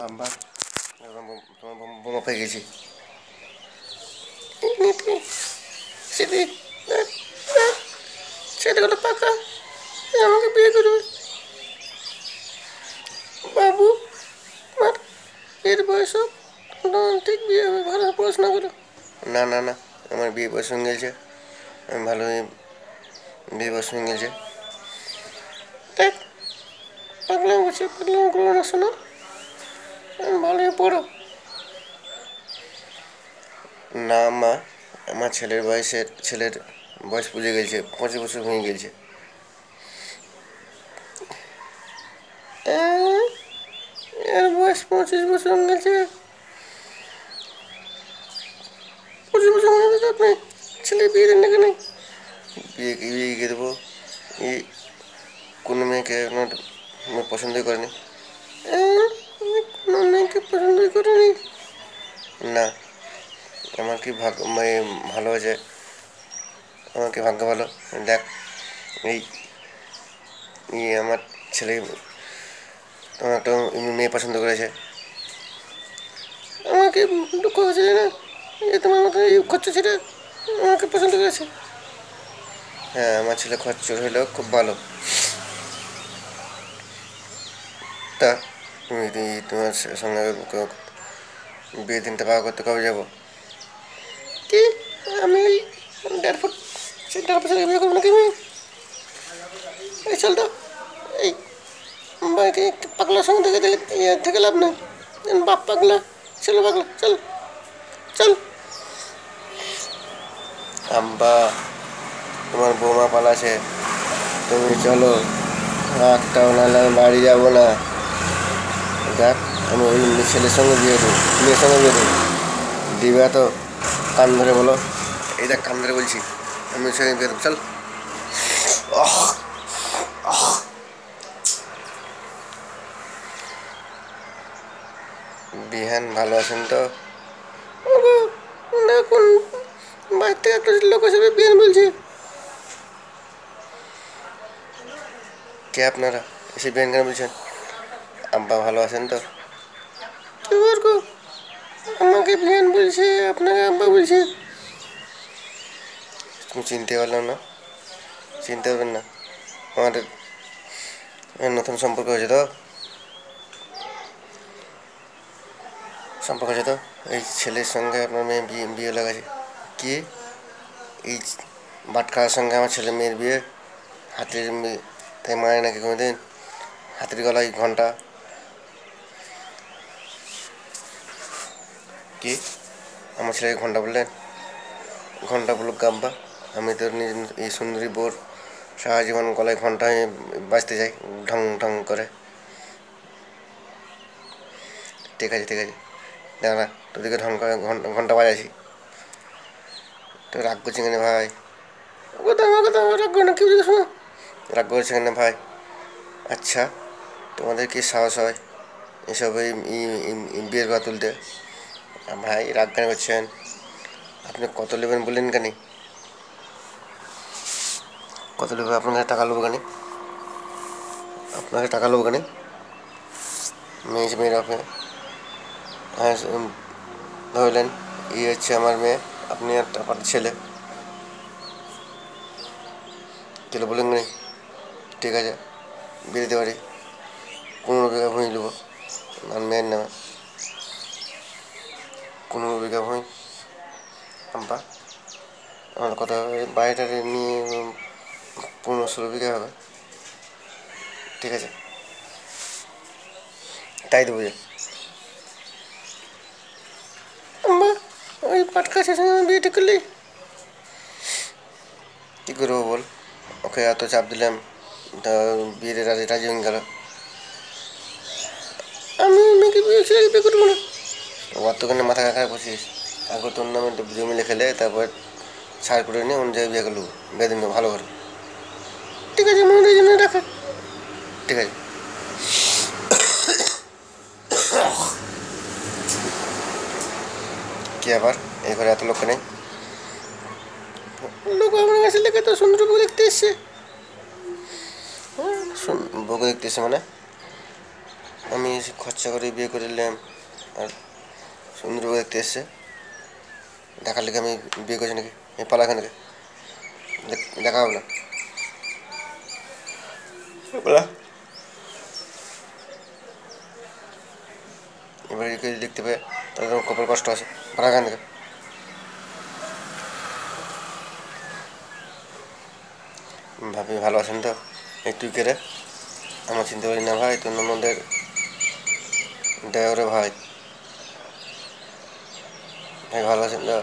বাবা তোমার বোমা পেয়ে গেছি। সেটি ছেলেগুলো পাকা আমাকে বিয়ে করবে বাবু। আর এর বয়স ঠিক বিয়ে হবে, ভালো পড়াশোনা করো। না না না, আমার বিয়ে বয়স হয়ে গেছে, আমি ভালোই বিয়ে বয়স হয়ে গেছে। দেখ পাগলাম করছে, পাগলাম করবো না, শোনো আমি ভালোই পড়ো। না মা, আমার ছেলের বয়স পুজে গেছে, 25 বছর হয়ে গেছে। এর বয়স 25 বছর গেছে, 25 বছর হয়ে গেছে, আপনি ছেলে বিয়ে দেন না কেন? বিয়ে দেবো, এই কোনো মেয়েকে আপনার পছন্দই করেনি। কোনো মেয়েকে পছন্দই করেনি? না, আমার কি ভালো আছে, আমার কি ভাগ্য ভালো। দেখ এই আমার ছেলে তোমার একটা মেয়ে পছন্দ করেছে। আমাকে দুঃখ হয়েছে না, যে তোমার মতো এই খরচা ছেলে আমাকে পছন্দ করেছে। হ্যাঁ, আমার ছেলে খরচর হলেও খুব ভালো। তা তুমি তোমার সঙ্গে বিয়ে দিনটা পাওয়া করতে কবে যাবো? কি আমি ওই 1.5 ফুট সেই 1.5 বছর বিয়ে করবো নাকি আমি? এই চল তো, এই বাইকে পাগলার সঙ্গে থেকে লাভ নাই, বাপ পাগলা ছেলে পাগলা, চল চল। আব্বা, তোমার বৌমা পালাছে, তুমি চলো, একটাও নাহলে আমি বাড়ি যাবো না। দেখ আমি ওই ছেলের সঙ্গে বিয়ে দেবো, মেয়ের সঙ্গে বিয়ে দেবো, দিবে তো কান ধরে বলো। এই দেখ কান ধরে বলছি, আমি ওর সঙ্গে বিয়ে দেবো, চল। বিহান ভালো আছেন তো? দেখুন বাইরে থেকে একটা লোক হিসেবে বিহান বলছে। কে আপনারা, এসে বিহান কেন বলছেন? আব্বা ভালো আছেন তো? আমাকে বিহান বলছে, আপনাকে আব্বা বলছে। তুমি চিনতে পারলাম না, চিনতে পারবেন না, আমাদের নতুন সম্পর্ক হয়েছে তো, এই ছেলের সঙ্গে আপনার মেয়ে বিয়ে লাগাছে। কি এই বাটখারার সঙ্গে আমার ছেলে মেয়ের বিয়ে? হাতির তাই মানে নাকি কোনোদিন? হাতির গলায় ঘন্টা? কি আমার ছেলেকে ঘন্টা বললেন? ঘন্টা বলুক গাব্বা, আমি তো এই সুন্দরী বোর সারা জীবন গলায় ঘন্টা আমি বাজতে যাই ঢং ঢং করে। ঠিক আছে দাঁড়া, তোদেরকে ঢং করে ঘন্টা বাজাইছি। তো রাগ করছি কেন ভাই? রাগ করে না, কি বলছি শোনো। রাগ করছে কেন ভাই? আচ্ছা তোমাদের কি সাহস হয় এসব বিয়ের কথা তুলতে? ভাই রাগ কেন করছেন? আপনি কত নেবেন বললেন কেন? কত নেবে? আপনার টাকা নেবো কেন? আপনাকে টাকা নেবো কেন? মেয়ের আপনি, হ্যাঁ ধরলেন হচ্ছে আমার মেয়ে, আপনি আপনার ছেলে, ছেলে বললেন কেন? ঠিক আছে বিয়ে দিতে পারি, 15 বিঘা ভূমি নেবো আমার মেয়ের নামে। 15 বিঘা ভূমি আব্বা, আমার কথা বাড়িটা নিয়ে 15-16 বিঘা হবে। ঠিক আছে তাই দেবো যে। ওই পাটকাছের সঙ্গে বিয়ে ঠিক করলি? কী করবো বল, ওকে এত চাপ দিলাম, তা বিয়েতে রাজি হয়ে গেল। আমি মেয়েকে বিয়ে করবো না। অতখানে মাথা খারাপ করছিস? আগে তোর নামে জমি লিখে লে, তারপর ছাড় করে নিয়ে অন্য জায়গায় বিয়ে করলু, বিয়ে দিন ভালো করে। ঠিক আছে মনে জন্য রাখা। ঠিক আছে কি আবার এই ঘরে এত লোক নেই? লোক আমার কাছে লেগে তো সুন্দর বউ দেখতে এসছে। বউকে দেখতে এসছে মানে? আমি খরচা করে বিয়ে করে নিলাম আর সুন্দর বউ দেখতে এসছে, দেখার লেগে আমি বিয়ে করছি নাকি? এই পালা এখান থেকে, দেখা হবে না পালা। এবার যদি দেখতে পেয়ে তাহলে তোমার কপাল কষ্ট আছে, পালা এখান থেকে। ভাবি ভালো আছেন তো? এই তুই কে রে? আমার চিনতে পারি না ভাই, তোর আমাদের দেওরে ভাই। ভাই ভালো আছেন তো?